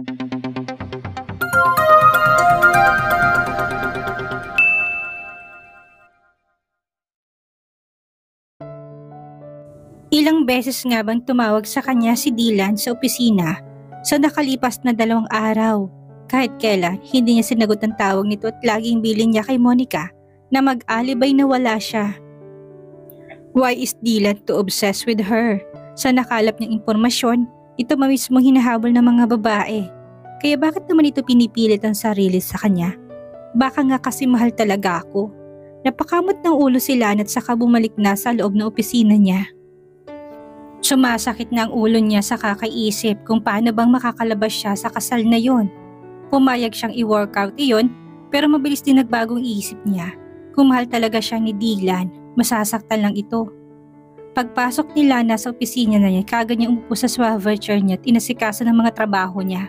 Ilang beses nga bang tumawag sa kanya si Dylan sa opisina sa nakalipas na 2 araw. Kahit kailan, hindi niya sinagot ang tawag nito at laging bilin niya kay Monica na mag-alibay na wala siya. Why is Dylan too obsessed with her? Sa nakalap niyang impormasyon, ito mismo hinahabol ng mga babae. Kaya bakit naman ito pinipilit ang sarili sa kanya? Baka nga kasi mahal talaga ako. Napakamot ng ulo si Lana at saka bumalik na sa loob ng opisina niya. Sumasakit na ang ulo niya sa kakaisip kung paano bang makakalabas siya sa kasal na yon. Pumayag siyang i-workout iyon pero mabilis din nagbagong isip niya. Kung mahal talaga siya ni Dylan, masasaktan lang ito. Pagpasok ni Lana sa opisina na niya, kagad niya umupo sa swivel chair niya at inasikaso ng mga trabaho niya.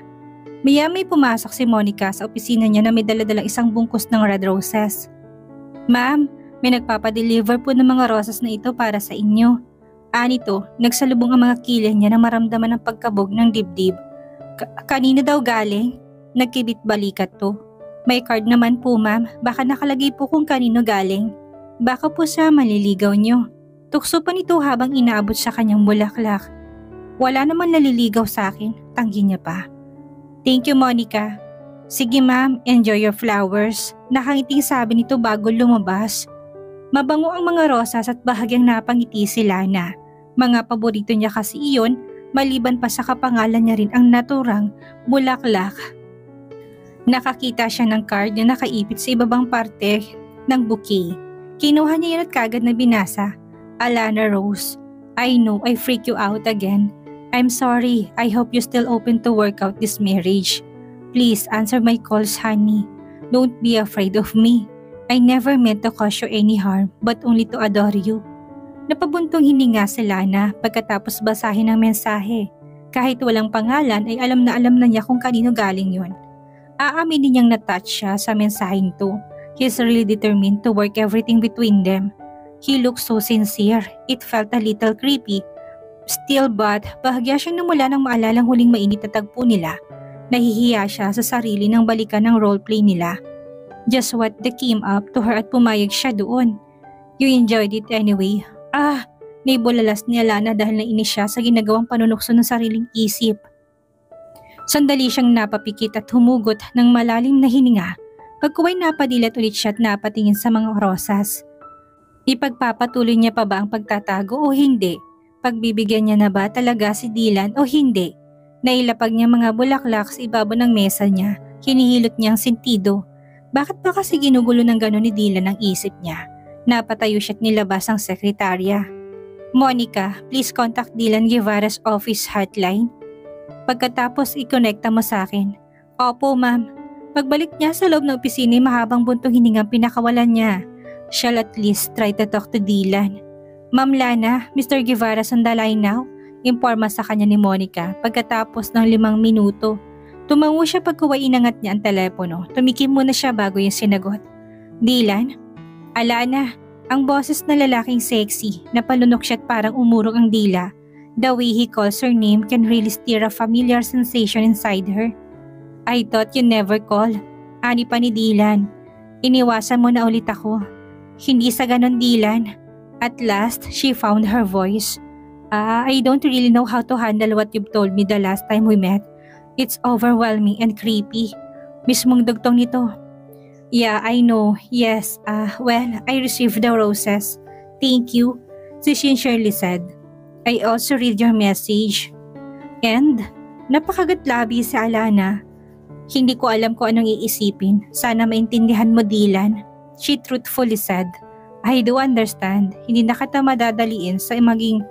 Maya-may pumasok si Monica sa opisina niya na may daladalang isang bungkus ng red roses. Ma'am, may nagpapadeliver po ng mga rosas na ito para sa inyo. Anito, nagsalubong ang mga kilay niya na maramdaman ang pagkabog ng dibdib. Kanina daw galing? Nagkibit balikat to. May card naman po ma'am, baka nakalagay po kung kanino galing. Baka po sa maliligaw niyo. Tukso pa nito habang inaabot sa kanyang bulaklak. Wala naman naliligaw sa akin, tanggi niya pa. Thank you Monica. Sige ma'am, enjoy your flowers. Nakangiting sabi nito bago lumabas. Mabango ang mga rosas at bahagyang napangiti si Lana. Mga paborito niya kasi iyon, maliban pa sa kapangalan niya rin ang naturang bulaklak. Nakakita siya ng card na nakaipit sa ibabang parte ng bouquet. Kinuha niya yun at kagad na binasa. Alana Rose, I know I freak you out again. I'm sorry, I hope you still open to work out this marriage. Please answer my calls honey. Don't be afraid of me. I never meant to cause you any harm but only to adore you. Napabuntong hininga si Lana pagkatapos basahin ang mensahe. Kahit walang pangalan ay alam na niya kung kanino galing yun. Aaminin niyang na-touch siya sa mensaheng to. He's really determined to work everything between them. He looked so sincere. It felt a little creepy. Still but bahagya siyang namula nang maalalang huling mainit na tagpo nila. Nahihiya siya sa sarili ng balikan ng roleplay nila. Just what they came up to her at pumayag siya doon. You enjoyed it anyway. Naibulalas ni Alana dahil nainis siya sa ginagawang panunukso ng sariling isip. Sandali siyang napapikit at humugot ng malalim na hininga. Pagkuway napadilat ulit siya at napatingin sa mga rosas. Ipagpapatuloy niya pa ba ang pagtatago o hindi? Pagbibigyan niya na ba talaga si Dylan o hindi? Nailapag niya mga bulaklak sa ibabaw ng mesa niya. Hinihilot niya ang sentido. Bakit ba kasi ginugulo ng gano'n ni Dylan ang isip niya? Napatayo siya at nilabas ang sekretarya. Monica, please contact Dylan Guevara's office hotline. Pagkatapos i-connecta mo sa akin. Opo ma'am. Pagbalik niya sa loob ng opisina mahabang buntong hiningang pinakawalan niya. Shall at least try to talk to Dylan. Ma'am Lana, Mr. Guevara sandalay now. Imporma sa kanya ni Monica pagkatapos ng 5 minuto. Tumango siya pagkuha inangat niya ang telepono. Tumikim muna siya bago yung sinagot. Dylan? Alana, ang boses na lalaking sexy, napalunok siya at parang umurong ang dila. The way he calls her name can really stir a familiar sensation inside her. I thought you never call. Ani pa ni Dylan. Iniwasan mo na ulit ako. Hindi sa ganon Dylan. At last, she found her voice. I don't really know how to handle what you've told me the last time we met. It's overwhelming and creepy. Mismong dugtong nito. Yeah, I know. Yes, well, I received the roses. Thank you, she sincerely said. I also read your message. And, napakagatlabi si Alana. Hindi ko alam kung anong iisipin. Sana maintindihan mo Dylan. She truthfully said. I do understand. Hindi na kita madadaliin sa maging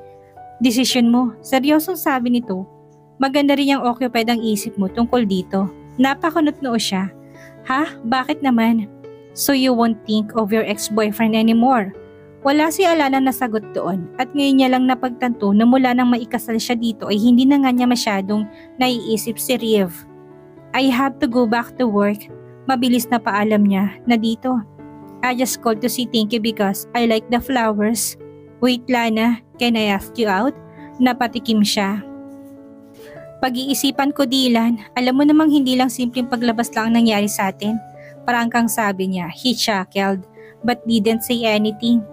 desisyon mo. Seryosong sabi nito. Maganda rin yung occupied ang isip mo tungkol dito. Napakunot-noo siya. Ha? Bakit naman? So you won't think of your ex-boyfriend anymore? Wala si Alana na sagot doon at ngayon niya lang napagtanto na mula nang maikasal siya dito ay hindi na nga niya masyadong naiisip si Rev. I have to go back to work. Mabilis na paalam niya na dito. I just called to say thank you because I like the flowers. Wait Lana, can I ask you out? Napatikim siya. Pag-iisipan ko, Dylan, alam mo namang hindi lang simpleng paglabas lang ang nangyari sa atin. Parang kang sabi niya, he chuckled, but didn't say anything.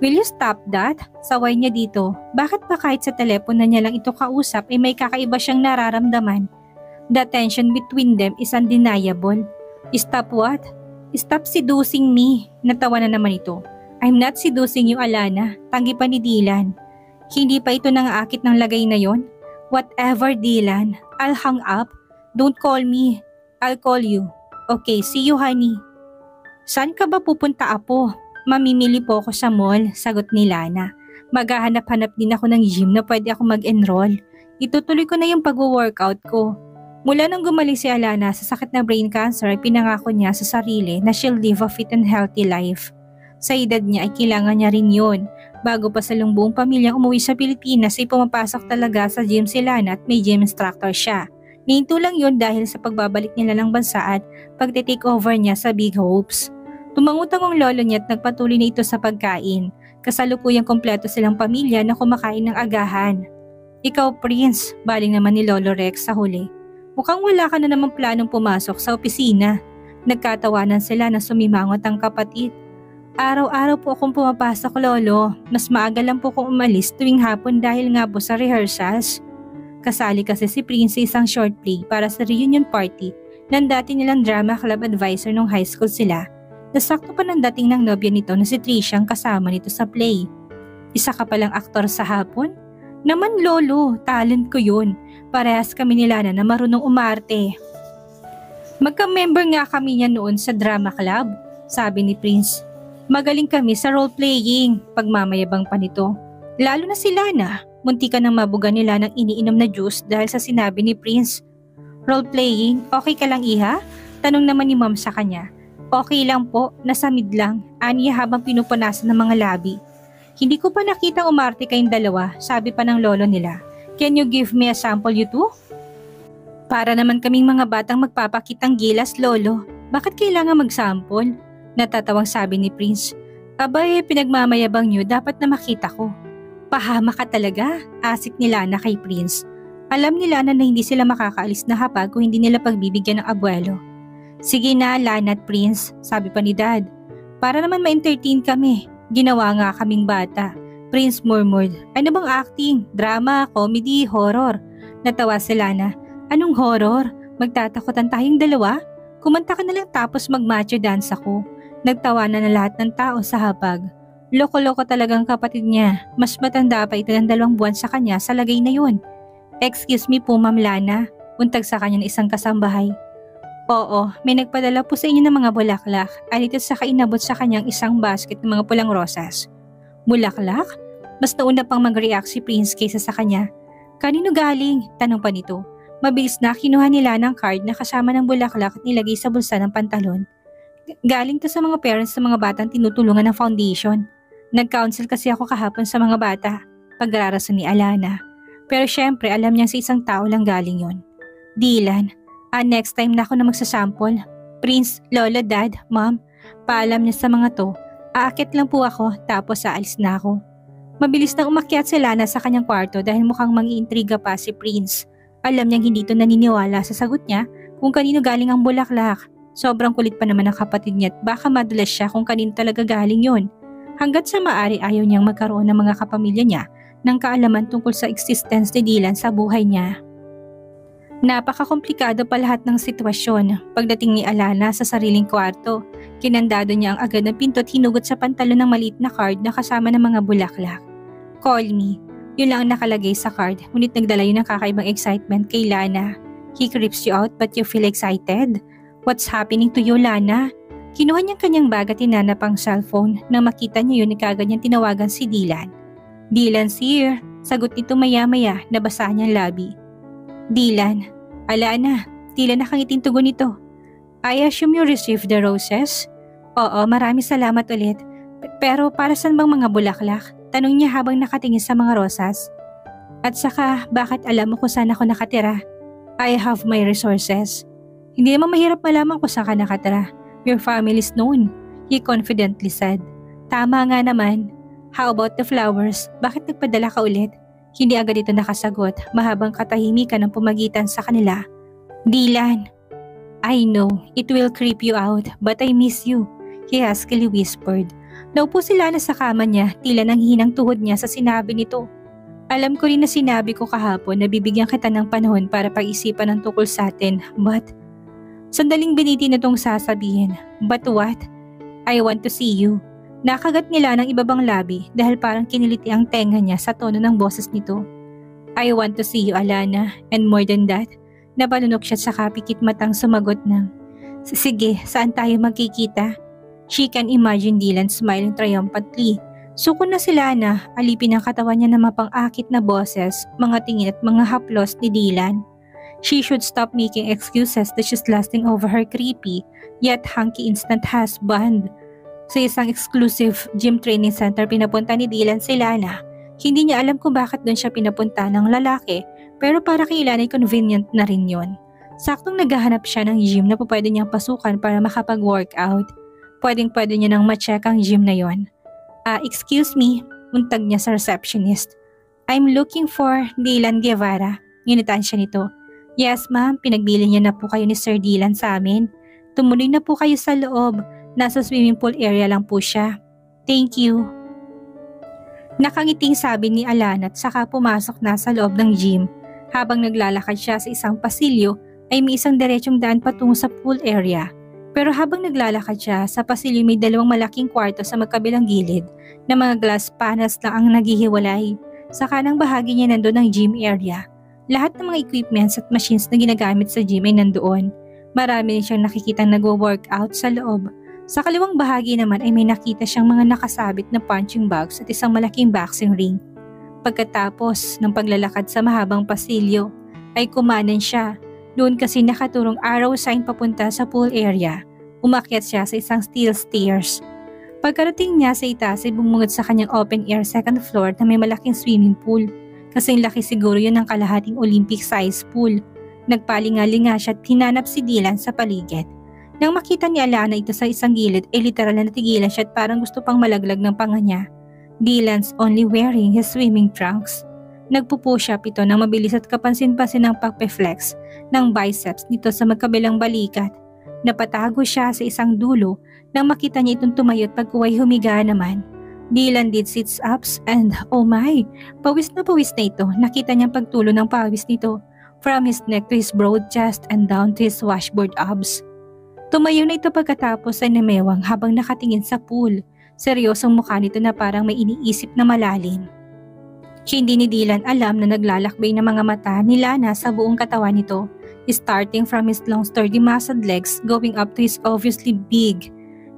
Will you stop that? Saway niya dito. Bakit ba kahit sa telepono niya lang ito kausap ay may kakaiba siyang nararamdaman? The tension between them is undeniable. Stop what? Stop seducing me. Natawa na naman ito. I'm not seducing you, Alana. Tanggi pa ni Dylan. Hindi pa ito nangaakit ng lagay na yon? Whatever, Dylan. I'll hang up. Don't call me. I'll call you. Okay, see you, honey. Saan ka ba pupunta, Apo? Mamimili po ako sa mall, sagot ni Lana. Maghahanap-hanap din ako ng gym na pwede ako mag-enroll. Itutuloy ko na yung pag-workout ko. Mula nang gumaling si Alana sa sakit na brain cancer ay pinangako niya sa sarili na she'll live a fit and healthy life. Sa edad niya ay kailangan niya rin yun. Bago pa sa buong pamilyang umuwi sa Pilipinas ay pumapasok talaga sa gym si Lana at may gym instructor siya. Nihinto lang yun dahil sa pagbabalik nila ng bansa at pagte-take over niya sa Big Hopes. Tumangutang ang lolo niya at nagpatuloy na ito sa pagkain. Kasalukuyang kompleto silang pamilya na kumakain ng agahan. Ikaw, Prince, baling naman ni Lolo Rex sa huli. Mukhang wala ka na namang planong pumasok sa opisina. Nagkatawanan sila na sumimangot ang kapatid. Araw-araw po akong pumapasok, Lolo. Mas maaga lang po akong umalis tuwing hapon dahil nga po sa rehearsals. Kasali kasi si Prince sa isang short play para sa reunion party ng dati nilang drama club advisor nung high school sila. Nasakto pa ng dating ng nobya nito na si Tricia ang kasama nito sa play. Isa ka palang aktor sa hapon? Naman, Lolo, talent ko yun. Parehas kami ni Lana na marunong umarte. Magka-member nga kami niya noon sa drama club, sabi ni Prince. Magaling kami sa role-playing, pagmamayabang pa nito. Lalo na si Lana, munti ka nang mabuga nila ng iniinom na juice dahil sa sinabi ni Prince. Role-playing, okay ka lang, Iha? Tanong naman ni Mom sa kanya. Okay lang po, nasa mid lang, aniya habang pinupunasan ng mga labi. Hindi ko pa nakitang umarte kayong dalawa, sabi pa ng lolo nila. Can you give me a sample, you two? Para naman kaming mga batang magpapakitang gilas, Lolo. Bakit kailangan mag-sample? Natatawang sabi ni Prince. Abay, pinagmamayabang niyo, dapat na makita ko. Pahama ka talaga, asik ni Lana kay Prince. Alam ni Lana na hindi sila makakaalis na hapag kung hindi nila pagbibigyan ng abuelo. Sige na, Lana at Prince, sabi pa ni Dad. Para naman ma-entertain kami, ginawa nga kaming bata. Prince murmured, ano bang acting? Drama, comedy, horror? Natawa si Lana. Anong horror? Magtatakotan tayong dalawa? Kumanta ka na lang tapos mag-macho dance ako. Nagtawanan na lahat ng tao sa hapag. Loko-loko talagang kapatid niya. Mas matanda pa ito ng 2 buwan sa kanya sa lagay na yun. Excuse me po, Ma'am Lana. Untag sa kanya ng isang kasambahay. Oo, may nagpadala po sa inyo ng mga bulaklak. Alito sa inabot sa kanyang isang basket ng mga pulang rosas. Bulaklak? Mas nauna pang mag-react si Prince kaysa sa kanya. Kanino galing? Tanong pa nito. Mabilis na kinuha nila ng card na kasama ng bulaklak at nilagay sa bulsa ng pantalon. Galing to sa mga parents ng mga batang tinutulungan ng foundation. Nag-counsel kasi ako kahapon sa mga bata. Pagrarason ni Alana. Pero syempre alam niya sa isang tao lang galing yon. Dylan, next time na ako na magsasample. Prince, Lola, Dad, Mom, paalam niya sa mga to. Aakit lang po ako tapos aalis na ako. Mabilis na umakyat si Lana sa kanyang kwarto dahil mukhang mangiintriga pa si Prince. Alam niyang hindi ito naniniwala sa sagot niya kung kanino galing ang bulaklak. Sobrang kulit pa naman ng kapatid niya at baka madulas siya kung kanino talaga galing yon. Hanggat sa maaari ayaw niyang magkaroon ng mga kapamilya niya ng kaalaman tungkol sa existence ni Dylan sa buhay niya. Napakakomplikado pa lahat ng sitwasyon. Pagdating ni Alana sa sariling kwarto, kinandado niya ang agad ng pinto at hinugot sa pantalon ng maliit na card na kasama ng mga bulaklak. Call me. Yun lang ang nakalagay sa card, ngunit nagdala yun ng kakaibang excitement kay Lana. He creeps you out but you feel excited? What's happening to you, Lana? Kinuha niyang kanyang bag at tinanap ang cellphone nang makita niya yun kagad niyang tinawagan si Dylan. Dylan's here. Sagot nito maya-maya, nabasa niyang labi. Dylan, Alana, tila nakangiting tugon nito. I assume you received the roses? Oo, marami salamat ulit. Pero para saan bang mga bulaklak? Tanong niya habang nakatingin sa mga rosas. At saka, bakit alam mo kung saan ako nakatira? I have my resources. Hindi naman mahirap malaman kung saan ka nakatira. Your family's known, he confidently said. Tama nga naman. How about the flowers? Bakit nagpadala ka ulit? Hindi agad ito nakasagot, mahabang katahimikan ang pumagitan sa kanila. Dylan, I know, it will creep you out, but I miss you, he huskily whispered. Naupo si Lana sa kama niya, tila nang hinang tuhod niya sa sinabi nito. Alam ko rin na sinabi ko kahapon na bibigyan kita ng panahon para pag-isipan ng tungkol sa atin, but... Sandaling biniti na itong sasabihin, but what? I want to see you. Nakagat nila ng ibabang labi dahil parang kiniliti ang tenga niya sa tono ng boses nito. I want to see you, Alana, and more than that, napalunok siya sa kapikit matang sumagot ng, sige, saan tayo magkikita? She can imagine Dylan smiling triumphantly. Suko na si Lana, alipin ang katawan niya na mapang-akit na boses, mga tingin at mga haplos ni Dylan. She should stop making excuses that she's lusting over her creepy, yet hunky instant husband. Sa isang exclusive gym training center pinapunta ni Dylan si Lana. Hindi niya alam kung bakit doon siya pinapunta ng lalaki, pero para kay Lana ay convenient na rin yon. Saktong naghahanap siya ng gym na pwede niyang pasukan para makapag-workout. Pwedeng-pwede niya nang ma-check ang gym na yon. Excuse me, untag niya sa receptionist. I'm looking for Dylan Guevara. Nginitaan siya nito. Yes ma'am, pinagbili niya na po kayo ni Sir Dylan sa amin. Tumuloy na po kayo sa loob. Nasa swimming pool area lang po siya. Thank you. Nakangiting sabi ni Alana at saka pumasok na sa loob ng gym. Habang naglalakad siya sa isang pasilyo ay may isang diretsong daan patungo sa pool area. Pero habang naglalakad siya, sa pasilyo may dalawang malaking kwarto sa magkabilang gilid na mga glass panels lang ang naghihiwalay. Sa kanang bahagi niya nandoon ang gym area. Lahat ng mga equipments at machines na ginagamit sa gym ay nandoon. Marami rin siyang nakikitang nagwo-workout sa loob. Sa kaliwang bahagi naman ay may nakita siyang mga nakasabit na punching bags at isang malaking boxing ring. Pagkatapos ng paglalakad sa mahabang pasilyo ay kumanan siya. Doon kasi nakaturong arrow sign papunta sa pool area. Umakyat siya sa isang steel stairs. Pagkarating niya sa itaas ay bumungad sa kanyang open air second floor na may malaking swimming pool. Kasing laki siguro yun ng kalahating Olympic size pool. Nagpalinga-linga siya at hinanap si Dylan sa paligid. Nang makita ni Alana ito sa isang gilid ay literal na natigilan siya at parang gusto pang malaglag ng panga niya. Dylan's only wearing his swimming trunks. Nagpupush up ito ng mabilis at kapansin-pansin ng pagpe-flex ng biceps nito sa magkabilang balikat. Napatago siya sa isang dulo nang makita niya itong tumayo at pagkuway humiga naman. Dylan did sits-ups and oh my, pawis na ito. Nakita niyang pagtulo ng pawis nito from his neck to his broad chest and down to his washboard abs. Tumayo na ito pagkatapos ay namewang habang nakatingin sa pool. Seryosong mukha nito na parang may iniisip na malalim. Hindi ni Dylan alam na naglalakbay ng mga mata ni Lana sa buong katawan nito, starting from his long sturdy muscled legs going up to his obviously big.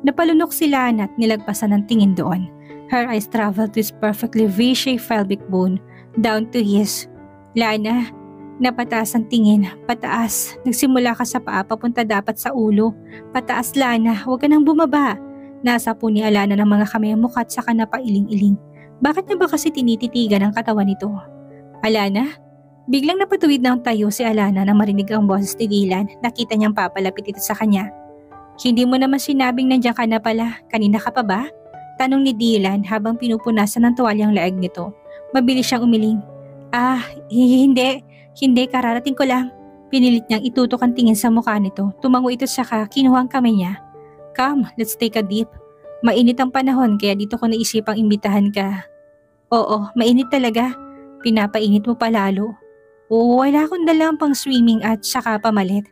Napalunok si Lana at nilagpasan ng tingin doon. Her eyes traveled to his perfectly V-shaped pelvic bone down to his. Lana, napataas ang tingin, pataas. Nagsimula ka sa paa, papunta dapat sa ulo. Pataas Lana, huwag ka nang bumaba. Nasa po ni Alana ng mga kamay ang mukha at saka napailing-iling. Bakit na ba kasi tinititigan ang katawan nito? Alana? Biglang napatuwid na ang tayo si Alana nang marinig ang boses ni Dylan. Nakita niyang papalapit ito sa kanya. Hindi mo naman sinabing nandiyan ka na pala. Kanina ka pa ba? Tanong ni Dylan habang pinupunasan ng tuwalyang leeg nito. Mabilis siyang umiling. Hindi, kararating ko lang. Pinilit niyang itutok ang tingin sa mukha nito. Tumango ito saka kinuha ang kamay niya. Come, let's take a dip. Mainit ang panahon kaya dito ko naisipang imbitahan ka. Oo, mainit talaga. Pinapainit mo pa lalo. Oo, wala akong dalang pang swimming at saka pamalit.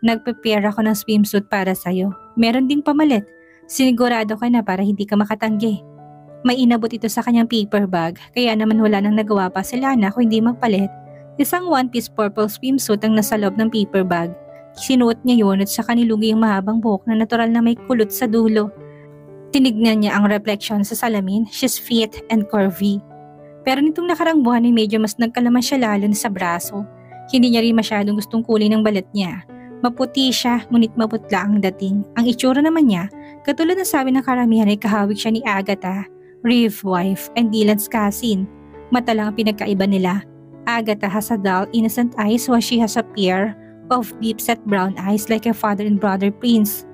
Nagprepare ako ng swimsuit para sa'yo. Meron ding pamalit. Sinigurado ka na para hindi ka makatanggi. May inabot ito sa kanyang paper bag kaya naman wala nang nagawa pa si Lana kung hindi magpalit. Isang one-piece purple swimsuit ang nasa loob ng paper bag. Sinuot niya yun at saka nilugi yung mahabang buhok na natural na may kulot sa dulo. Tinignan niya ang reflection sa salamin, she's fit and curvy. Pero nitong nakarang buwan ay medyo mas nagkalaman siya lalo na sa braso. Hindi niya rin masyadong gustong kulay ng balat niya. Maputi siya, ngunit maputla ang dating. Ang itsura naman niya, katulad ng sabi ng karamihan ay kahawig siya ni Agatha, Reeve wife, and Dylan's cousin. Mata lang ang pinagkaiba nila. Agatha has a dull, innocent eyes while she has a pair of deep-set brown eyes like her father and brother Prince.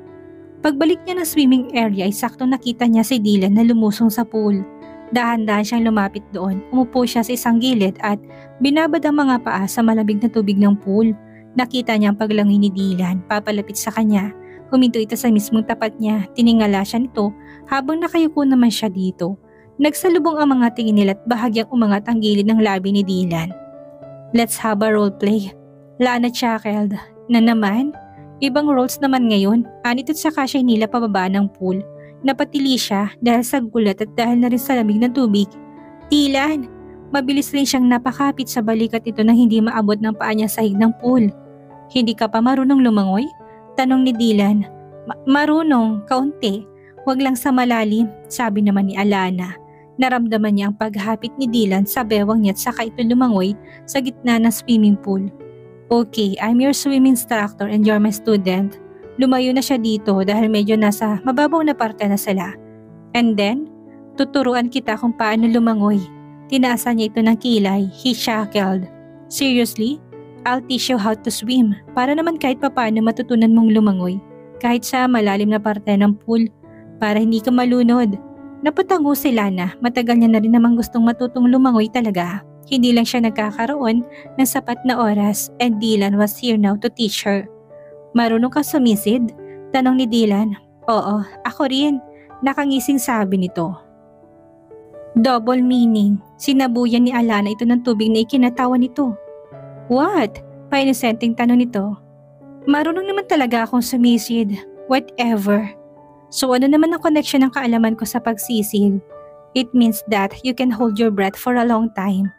Pagbalik niya ng swimming area ay saktong nakita niya si Dylan na lumusong sa pool. Dahan-dahan siyang lumapit doon. Umupo siya sa isang gilid at binabad ang mga paa sa malamig na tubig ng pool. Nakita niya ang paglangoy ni Dylan, papalapit sa kanya. Huminto ito sa mismong tapat niya. Tiningala siya nito habang nakayuko naman siya dito. Nagsalubong ang mga tingin nila at bahagyang umangat ang gilid ng labi ni Dylan. Let's have a role play. Lana chuckled. Na naman? Ibang roles naman ngayon. Anit at saka siya nila pababa ng pool. Napatili siya dahil sa gulat at dahil na rin sa lamig ng tubig. Dylan! Mabilis rin siyang napakapit sa balikat ito nang hindi maabot ng paa niya sa hig ng pool. Hindi ka pa marunong lumangoy? Tanong ni Dylan. Marunong, kaunti. Huwag lang sa malalim, sabi naman ni Alana. Naramdaman niya ang paghapit ni Dylan sa bewang niya at saka ito lumangoy sa gitna ng swimming pool. Okay, I'm your swimming instructor and you're my student. Lumayo na siya dito dahil medyo nasa mababaw na parte na sila. And then, tuturuan kita kung paano lumangoy. Tinaasan niya ito ng kilay. He chuckled. Seriously? I'll teach you how to swim para naman kahit papaano matutunan mong lumangoy. Kahit sa malalim na parte ng pool para hindi ka malunod. Napatango si Lana. Matagal niya na rin namang gustong matutong lumangoy talaga. Hindi lang siya nagkakaroon ng sapat na oras and Dylan was here now to teach her. Marunong ka sumisid? Tanong ni Dylan. Oo, ako rin. Nakangising sabi nito. Double meaning. Sinabuyan ni Alana ito ng tubig na ikinatawa nito. What? Painosenteng tanong nito. Marunong naman talaga akong sumisid. Whatever. So ano naman ang connection ng kaalaman ko sa pagsisid? It means that you can hold your breath for a long time.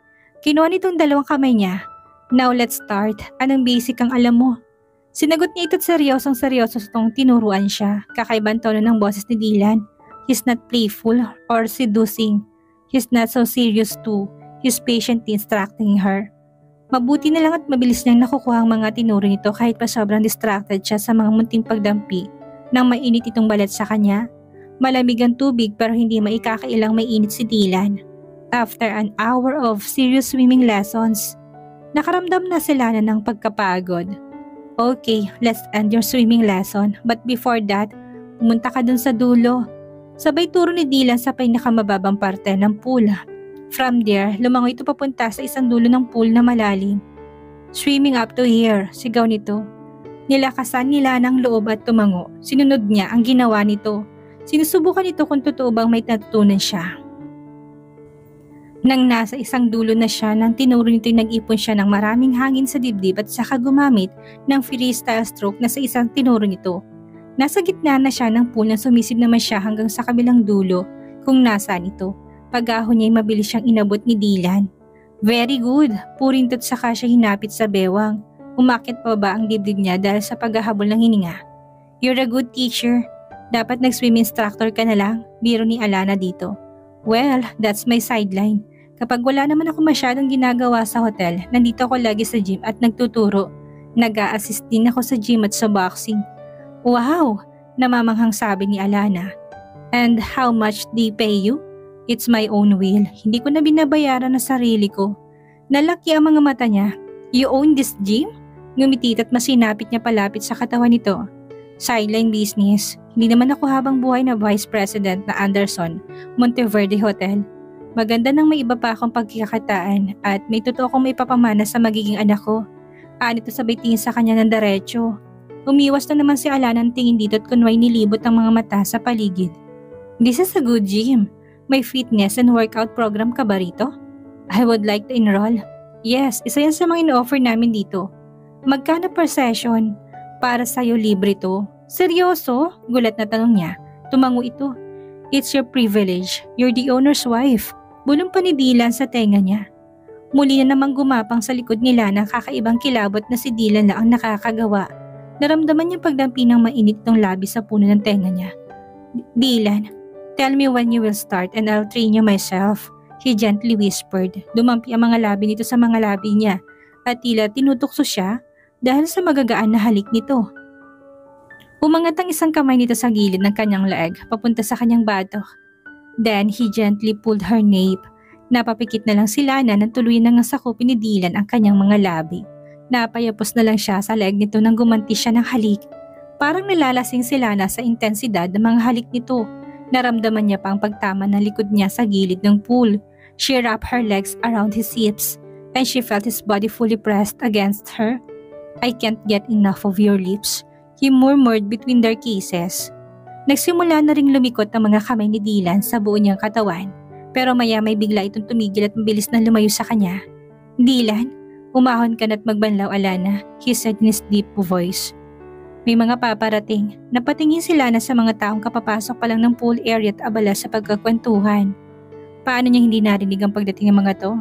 Kinuha nitong dalawang kamay niya. Now let's start. Anong basic ang alam mo? Sinagot niya ito't seryoso itong tinuruan siya. Kakaibang tono ng boses ni Dylan. He's not playful or seducing. He's not so serious too. He's patiently instructing her. Mabuti na lang at mabilis niyang nakukuha ang mga tinuro nito kahit pa sobrang distracted siya sa mga munting pagdampi nang mainit itong balat sa kanya. Malamig ang tubig pero hindi maikakailang mainit si Dylan. After an hour of serious swimming lessons, nakaramdam na sila na ng pagkapagod. Okay, let's end your swimming lesson. But before that, pumunta ka dun sa dulo. Sabay turo ni Dylan sa pinakamababang parte ng pool. From there, lumangoy ito papunta sa isang dulo ng pool na malalim. Swimming up to here, sigaw nito. Nilakasan nila ng loob at tumango. Sinunod niya ang ginawa nito. Sinusubukan nito kung totoo bang may natutunan siya. Nang nasa isang dulo na siya nang tinuro nito'y nag-ipon siya ng maraming hangin sa dibdib at saka gumamit ng freestyle stroke na sa isang tinuro nito. Nasa gitna na siya ng pool na sumisid naman siya hanggang sa kabilang dulo kung nasaan ito. Pag-ahon niya'y mabilis siyang inabot ni Dylan. Very good, purintot saka siya hinapit sa bewang. Umakit pa ba ang dibdib niya dahil sa paghahabol ng hininga. You're a good teacher. Dapat nag-swim instructor ka na lang, biro ni Alana dito. Well, that's my sideline. Kapag wala naman ako masyadong ginagawa sa hotel, nandito ako lagi sa gym at nagtuturo. Nag-a-assist din ako sa gym at sa boxing. Wow! Namamanghang sabi ni Alana. And how much they pay you? It's my own will. Hindi ko na binabayaran na sarili ko. Nalaki ang mga mata niya. You own this gym? Ngumitit at masinapit niya palapit sa katawan nito. Sideline business. Hindi naman ako habang buhay na Vice President na Anderson, Monteverde Hotel. Maganda nang may iba pa akong pagkikakitaan at may totoo akong may papamana sa magiging anak ko. Anito sabay tingin sa kanya ng diretso. Umiwas na naman si Alana ng tingin dito at kunway nilibot ang mga mata sa paligid. This is a good gym. May fitness and workout program ka ba rito? I would like to enroll. Yes, isa yan sa mga ino-offer namin dito. Magkano per session? Para sa'yo libre to. Seryoso? Gulat na tanong niya. Tumango ito. It's your privilege. You're the owner's wife. Bulong pa ni Dylan sa tenga niya. Muli na namang gumapang sa likod nila ng kakaibang kilabot na si Dylan na ang nakakagawa. Naramdaman niya pagdampi ng mainit ng labi sa puno ng tenga niya. Dylan, tell me when you will start and I'll train you myself. He gently whispered. Dumampi ang mga labi nito sa mga labi niya at tila tinutukso siya dahil sa magagaan na halik nito. Umangat ang isang kamay nito sa gilid ng kanyang leeg papunta sa kanyang batok. Then he gently pulled her nape. Napapikit na lang sila na nang tuluyan na nga sakupin ni Dylan ang kanyang mga labi. Napayapos na lang siya sa leeg nito nang gumanti siya ng halik. Parang nalalasing sila na sa intensidad ng mga halik nito. Naramdaman niya pa ang pagtama ng likod niya sa gilid ng pool. She wrapped her legs around his hips and she felt his body fully pressed against her. "I can't get enough of your lips," he murmured between their kisses. Nagsimula na ring lumikot ang mga kamay ni Dylan sa buo niyang katawan, pero maya may bigla itong tumigil at mabilis na lumayo sa kanya. "Dylan, umahon ka na't magbanlaw, Alana," he said in his deep voice. May mga paparating. Napatingin sila na sa mga taong kapapasok pa lang ng pool area at abala sa pagkakwentuhan. Paano niya hindi narinig ang pagdating ng mga to?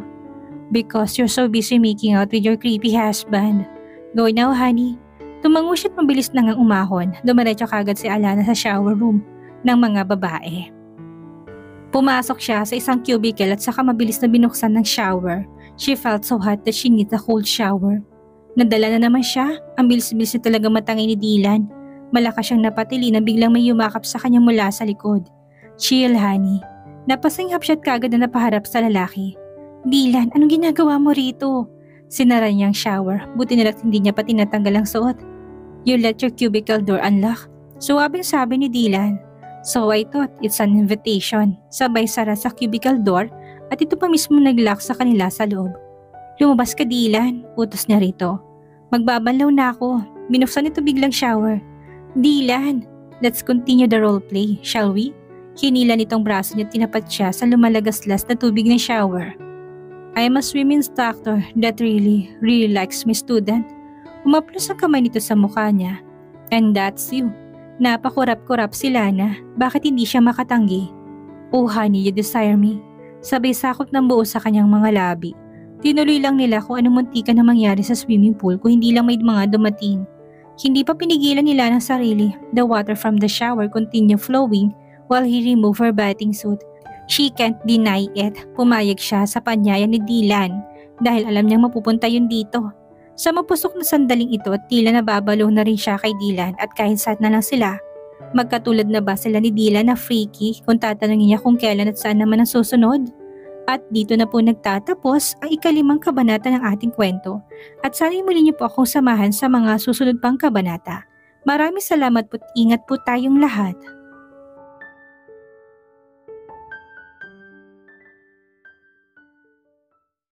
"Because you're so busy making out with your creepy husband. Go now, honey." Tumango siya't mabilis na ngang umahon. Dumiretso kagad si Alana sa shower room ng mga babae. Pumasok siya sa isang cubicle at saka mabilis na binuksan ng shower. She felt so hot that she needed a cold shower. Nadala na naman siya. Ang bilis-bilis na talaga matangay ni Dylan. Malakas siyang napatili na biglang may yumakap sa kanya mula sa likod. "Chill, honey." Napasinghap siya at kagad na napaharap sa lalaki. "Dylan, anong ginagawa mo rito?" Sinara niya ang shower. Buti nila't hindi niya pa tinatanggal ang suot. "You let your cubicle door unlock?" Suwabing sabi ni Dylan. "So I thought it's an invitation." Sabay sara sa cubicle door at ito pa mismo nag-lock sa kanila sa loob. "Lumabas ka, Dylan," utos niya rito. "Magbabanlaw na ako." Binuksan ito biglang shower. "Dylan, let's continue the roleplay, shall we?" Hinila nitong braso niya at tinapat siya sa lumalagaslas na tubig ng shower. "I am a swimming instructor that really likes my student." Umaplos ang kamay nito sa mukha niya. "And that's you." Napakurap-kurap si Lana. Bakit hindi siya makatanggi? "Oh honey, you desire me." Sabay sakop ng buo sa kanyang mga labi. Tinuloy lang nila kung anong muntikan na mangyari sa swimming pool kung hindi lang may mga dumating. Hindi pa pinigilan nila ng sarili. The water from the shower continued flowing while he removed her bathing suit. She can't deny it. Pumayag siya sa panyaya ni Dylan dahil alam niyang mapupunta yun dito. Sa mapusok na sandaling ito at tila nababalo na rin siya kay Dylan at kahit saan na lang sila. Magkatulad na ba sila ni Dylan na freaky kung tatanungin niya kung kailan at saan naman ang susunod? At dito na po nagtatapos ang ika-5 kabanata ng ating kwento. At sana'y muli niyo po akong samahan sa mga susunod pang kabanata. Maraming salamat po at ingat po tayong lahat.